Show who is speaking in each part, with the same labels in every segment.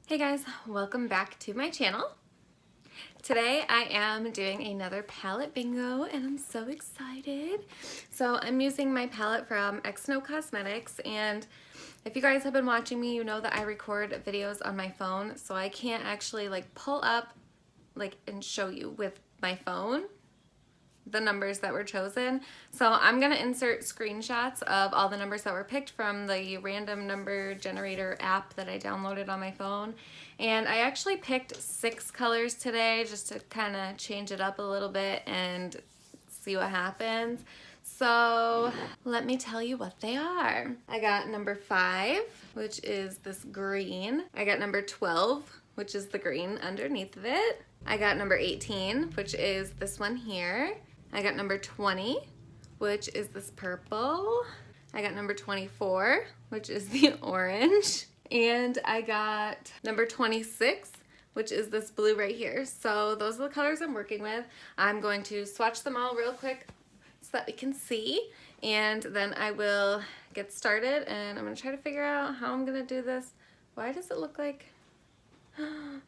Speaker 1: Hey guys, welcome back to my channel. Today I am doing another palette bingo and I'm so excited. So I'm using my palette from XNO Cosmetics, and if you guys have been watching me, you know that I record videos on my phone, so I can't actually pull up and show you with my phone the numbers that were chosen. So I'm gonna insert screenshots of all the numbers that were picked from the random number generator app that I downloaded on my phone. And I actually picked 6 colors today just to kind of change it up a little bit and see what happens. So let me tell you what they are. I got number 5, which is this green. I got number 12, which is the green underneath of it. I got number 18, which is this one here. I got number 20, which is this purple. I got number 24, which is the orange. And I got number 26, which is this blue right here. So those are the colors I'm working with. I'm going to swatch them all real quick so that we can see. And then I will get started, and I'm gonna try to figure out how I'm gonna do this. Why does it look like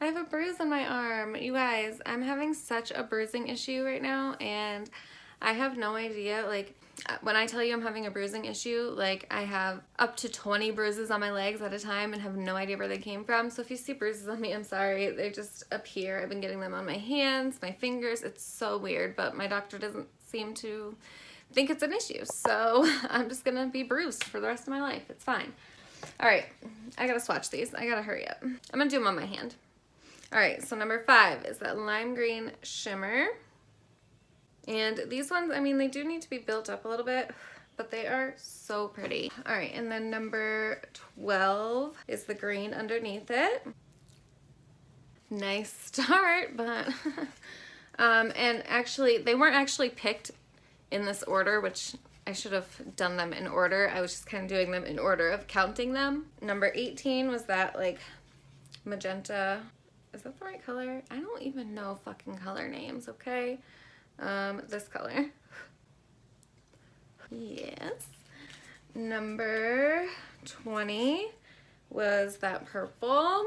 Speaker 1: I have a bruise on my arm? You guys, I'm having such a bruising issue right now, and I have no idea. When I tell you I'm having a bruising issue, I have up to 20 bruises on my legs at a time and have no idea where they came from. So if you see bruises on me, I'm sorry. They just appear. I've been getting them on my hands, my fingers. It's so weird, but my doctor doesn't seem to think it's an issue. So I'm just gonna be bruised for the rest of my life. It's fine. All right, I gotta swatch these. I gotta hurry up. I'm gonna do them on my hand. All right, so number 5 is that lime green shimmer. And these ones, I mean, they do need to be built up a little bit, but they are so pretty. All right, and then number 12 is the green underneath it. Nice start, but and actually, they weren't actually picked in this order, which I should have done them in order. I was just kind of doing them in order of counting them. Number 18 was that magenta. Is that the right color? I don't even know fucking color names, okay? This color. Yes. Number 20 was that purple.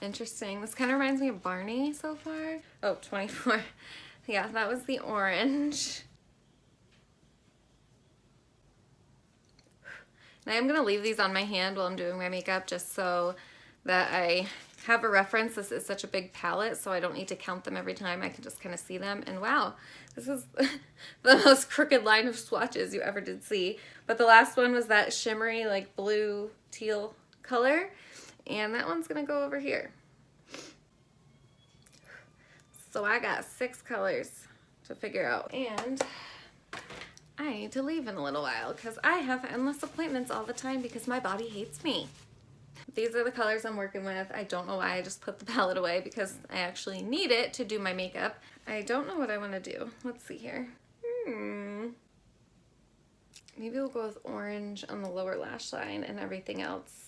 Speaker 1: Interesting. This kind of reminds me of Barney so far. Oh, 24. Yeah, that was the orange. And I am going to leave these on my hand while I'm doing my makeup just so that I have a reference. This is such a big palette, so I don't need to count them every time. I can just kind of see them. And wow, this is the most crooked line of swatches you ever did see. But the last one was that shimmery, blue teal color. And that one's gonna go over here. So I got 6 colors to figure out. And I need to leave in a little while because I have endless appointments all the time because my body hates me. These are the colors I'm working with. I don't know why I just put the palette away because I actually need it to do my makeup. I don't know what I want to do. Let's see here. Maybe we'll go with orange on the lower lash line and everything else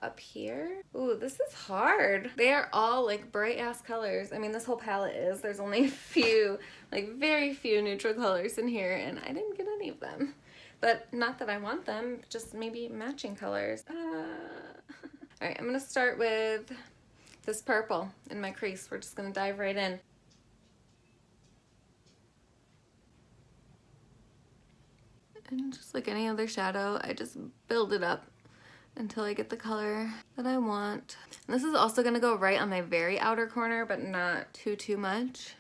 Speaker 1: up here. Ooh, this is hard. They are all bright ass colors. I mean, this whole palette is. There's only a few, very few neutral colors in here, and I didn't get any of them. But not that I want them, just maybe matching colors. All right, I'm gonna start with this purple in my crease. We're just gonna dive right in. And just like any other shadow, I just build it up until I get the color that I want. And this is also gonna go right on my very outer corner, but not too much.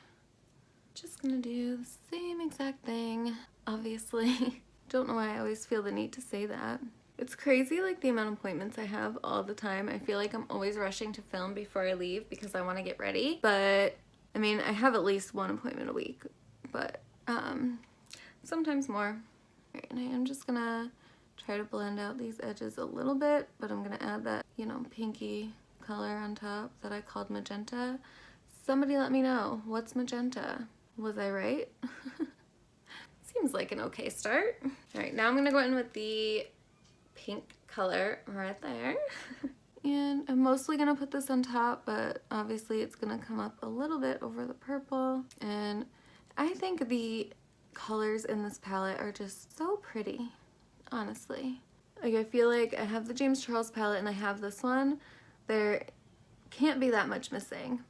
Speaker 1: Just gonna do the same exact thing, obviously. Don't know why I always feel the need to say that. It's crazy the amount of appointments I have all the time. I feel like I'm always rushing to film before I leave because I want to get ready. But I mean, I have at least 1 appointment a week, but sometimes more. Right, and I am just gonna try to blend out these edges a little bit, but I'm gonna add that, pinky color on top that I called magenta. Somebody let me know, what's magenta? Was I right? Seems like an okay start. All right, now I'm gonna go in with the pink color right there. And I'm mostly gonna put this on top, but obviously it's gonna come up a little bit over the purple. And I think the colors in this palette are just so pretty. honestly. Like, I feel like I have the James Charles palette and I have this one. There can't be that much missing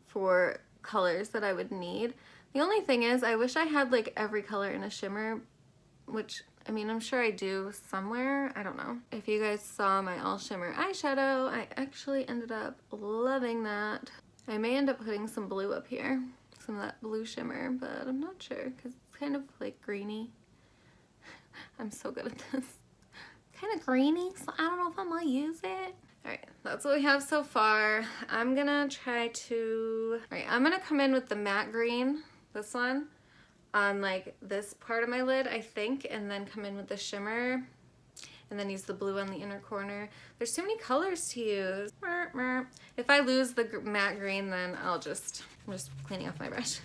Speaker 1: for colors that I would need. The only thing is, I wish I had like every color in a shimmer, which, I mean, I'm sure I do somewhere. I don't know. If you guys saw my all shimmer eyeshadow, I actually ended up loving that. I may end up putting some blue up here, some of that blue shimmer, but I'm not sure because it's kind of like greeny. I'm so good at this. Kind of greeny, so I don't know if I'm gonna use it. Alright, that's what we have so far. I'm gonna try to... Alright, I'm gonna come in with the matte green, this one, on like this part of my lid, I think, and then come in with the shimmer, and then use the blue on the inner corner. There's too many colors to use. If I lose the matte green, then I'm just cleaning off my brush.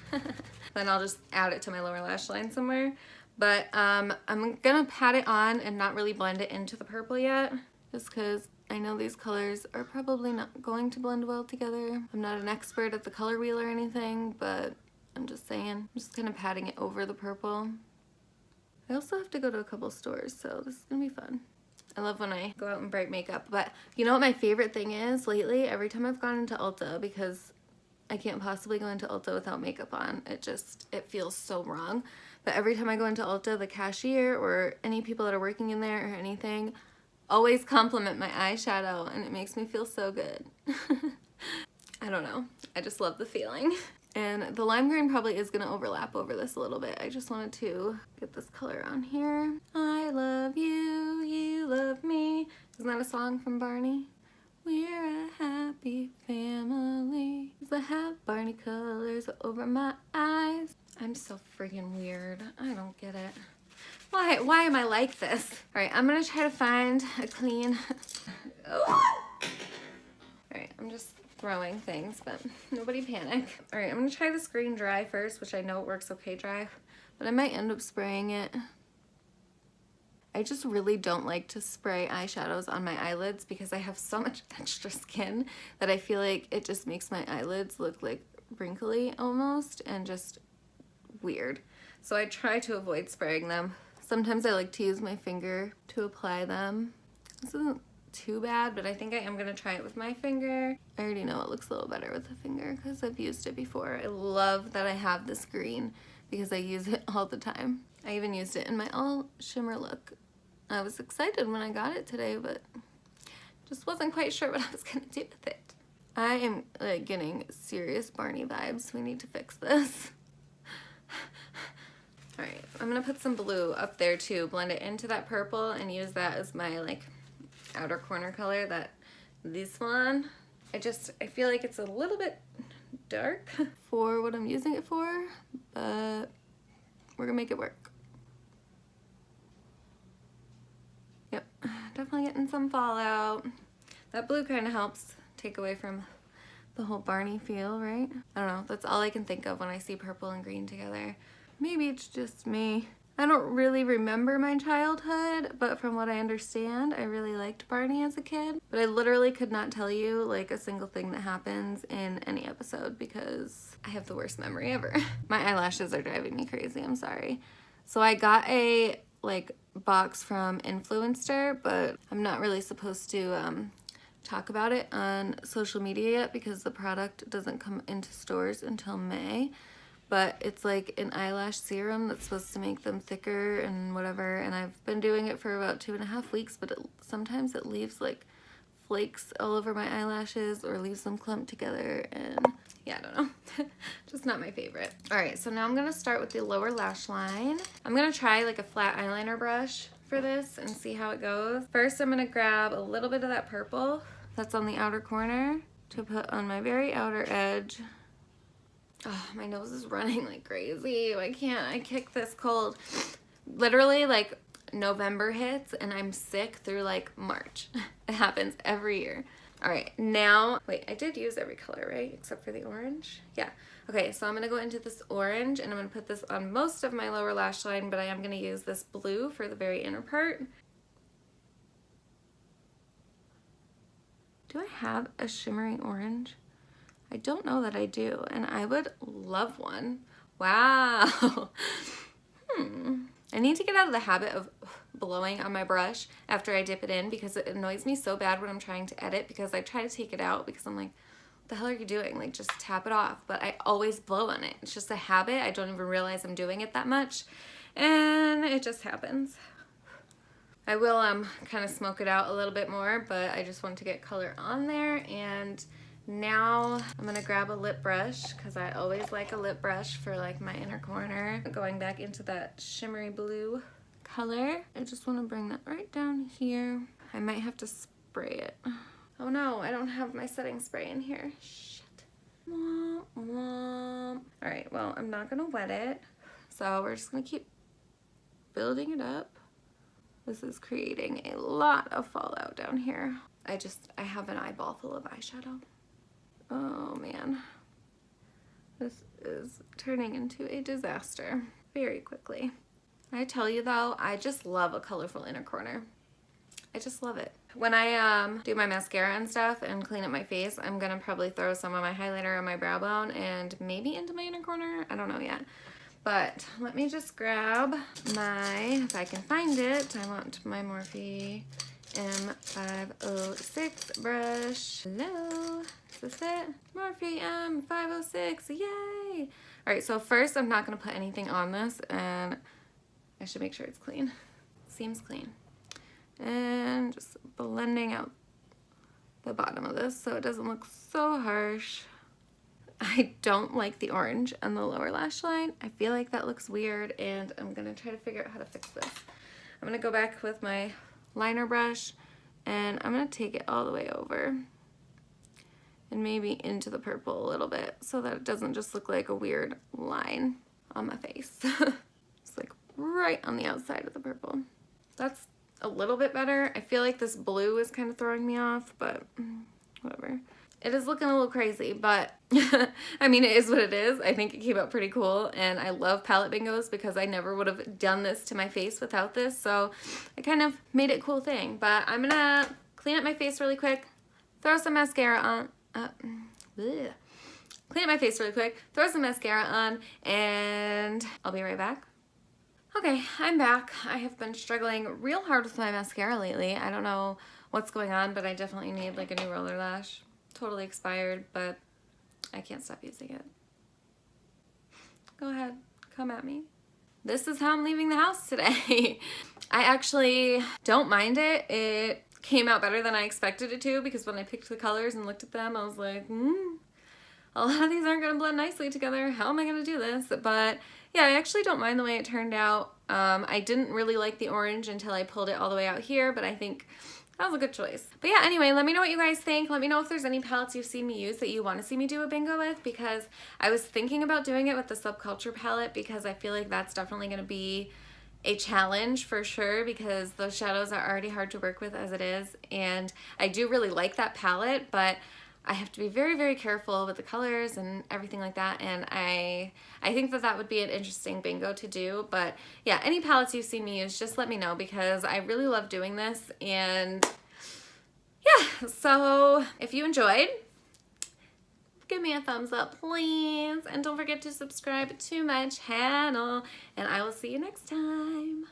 Speaker 1: Then I'll just add it to my lower lash line somewhere. But I'm gonna pat it on and not really blend it into the purple yet, just because I know these colors are probably not going to blend well together. I'm not an expert at the color wheel or anything, but I'm just saying. I'm just kind of patting it over the purple. I also have to go to a couple stores, so this is gonna be fun. I love when I go out in bright makeup, but you know what my favorite thing is lately? Every time I've gone into Ulta, because I can't possibly go into Ulta without makeup on. It feels so wrong. But every time I go into Ulta, the cashier or any people that are working in there or anything always compliment my eyeshadow, and it makes me feel so good. I don't know. I just love the feeling. And the lime green probably is going to overlap over this a little bit. I just wanted to get this color on here. I love you, you love me. Isn't that a song from Barney? We're a happy family. I have Barney colors over my eyes. I'm so freaking weird. I don't get it. Why am I like this? All right, I'm gonna try to find a clean... All right, I'm just throwing things, but nobody panic. All right, I'm gonna try this green dry first, which I know it works okay dry, but I might end up spraying it. I just really don't like to spray eyeshadows on my eyelids because I have so much extra skin that I feel like it just makes my eyelids look like wrinkly almost and just weird. So I try to avoid spraying them. Sometimes I like to use my finger to apply them. This isn't too bad, but I think I am gonna try it with my finger. I already know it looks a little better with the finger because I've used it before. I love that I have this green because I use it all the time. I even used it in my all shimmer look. I was excited when I got it today, but just wasn't quite sure what I was gonna do with it. I am like getting serious Barney vibes. We need to fix this. All right, I'm gonna put some blue up there too, blend it into that purple and use that as my like outer corner color, this one. I feel like it's a little bit dark for what I'm using it for, but we're gonna make it work. Yep, definitely getting some fallout. That blue kind of helps take away from the whole Barney feel, right? I don't know, that's all I can think of when I see purple and green together. Maybe it's just me. I don't really remember my childhood, but from what I understand, I really liked Barney as a kid. But I literally could not tell you like a single thing that happens in any episode because I have the worst memory ever. My eyelashes are driving me crazy, I'm sorry. So I got a like box from Influencer, but I'm not really supposed to talk about it on social media yet because the product doesn't come into stores until May. But it's like an eyelash serum that's supposed to make them thicker and whatever, and I've been doing it for about 2.5 weeks, but sometimes it leaves like flakes all over my eyelashes or leaves them clumped together, and yeah, I don't know. Just not my favorite. All right, so now I'm gonna start with the lower lash line. I'm gonna try like a flat eyeliner brush for this and see how it goes. First, I'm gonna grab a little bit of that purple that's on the outer corner to put on my very outer edge. Oh, my nose is running like crazy. Why can't I kick this cold? Literally, like, November hits and I'm sick through like March. It happens every year. All right, now, wait, I did use every color, right? Except for the orange? Yeah. Okay, so I'm gonna go into this orange and I'm gonna put this on most of my lower lash line, but I am gonna use this blue for the very inner part. Do I have a shimmering orange? I don't know that I do, and I would love one. Wow. I need to get out of the habit of blowing on my brush after I dip it in because it annoys me so bad when I'm trying to edit, because I try to take it out because I'm like, what the hell are you doing? Like, just tap it off. But I always blow on it. It's just a habit. I don't even realize I'm doing it that much, and it just happens. I will kind of smoke it out a little bit more, but I just want to get color on there. And now I'm gonna grab a lip brush because I always like a lip brush for like my inner corner. Going back into that shimmery blue color, I just want to bring that right down here. I might have to spray it. Oh no, I don't have my setting spray in here. Shit. Womp, womp. All right, well, I'm not gonna wet it, so we're just gonna keep building it up. This is creating a lot of fallout down here. I have an eyeball full of eyeshadow. Oh man, this is turning into a disaster very quickly. I tell you though, I just love a colorful inner corner. I just love it. When I do my mascara and stuff and clean up my face, I'm gonna probably throw some of my highlighter on my brow bone and maybe into my inner corner. I don't know yet. But let me just grab my, if I can find it, I want my Morphe M506 brush. Hello, is this it? Morphe M506, yay! All right, so first I'm not gonna put anything on this, and I should make sure it's clean. Seems clean. And just blending out the bottom of this so it doesn't look so harsh. I don't like the orange on the lower lash line. I feel like that looks weird, and I'm gonna try to figure out how to fix this. I'm gonna go back with my liner brush, and I'm gonna take it all the way over and maybe into the purple a little bit so that it doesn't just look like a weird line on my face. It's like right on the outside of the purple. That's a little bit better. I feel like this blue is kind of throwing me off, but whatever. It is looking a little crazy, but I mean, it is what it is. I think it came out pretty cool, and I love palette bingos because I never would have done this to my face without this, so I kind of made it a cool thing. But I'm gonna clean up my face really quick, throw some mascara on, clean up my face really quick, throw some mascara on, and I'll be right back. Okay, I'm back. I have been struggling real hard with my mascara lately. I don't know what's going on, but I definitely need like a new roller lash. Totally expired, but I can't stop using it. Go ahead, come at me. This is how I'm leaving the house today. I actually don't mind it. It came out better than I expected it to, because when I picked the colors and looked at them, I was like, a lot of these aren't gonna blend nicely together. How am I gonna do this? But yeah, I actually don't mind the way it turned out. I didn't really like the orange until I pulled it all the way out here, but I think that was a good choice. But yeah, anyway, let me know what you guys think. Let me know if there's any palettes you've seen me use that you want to see me do a bingo with, because I was thinking about doing it with the Subculture palette, because I feel like that's definitely going to be a challenge for sure, because those shadows are already hard to work with as it is. And I do really like that palette, but I have to be very, very careful with the colors and everything like that, and I think that that would be an interesting bingo to do. But yeah, any palettes you've seen me use, just let me know, because I really love doing this. And yeah, so if you enjoyed, give me a thumbs up, please, and don't forget to subscribe to my channel, and I will see you next time.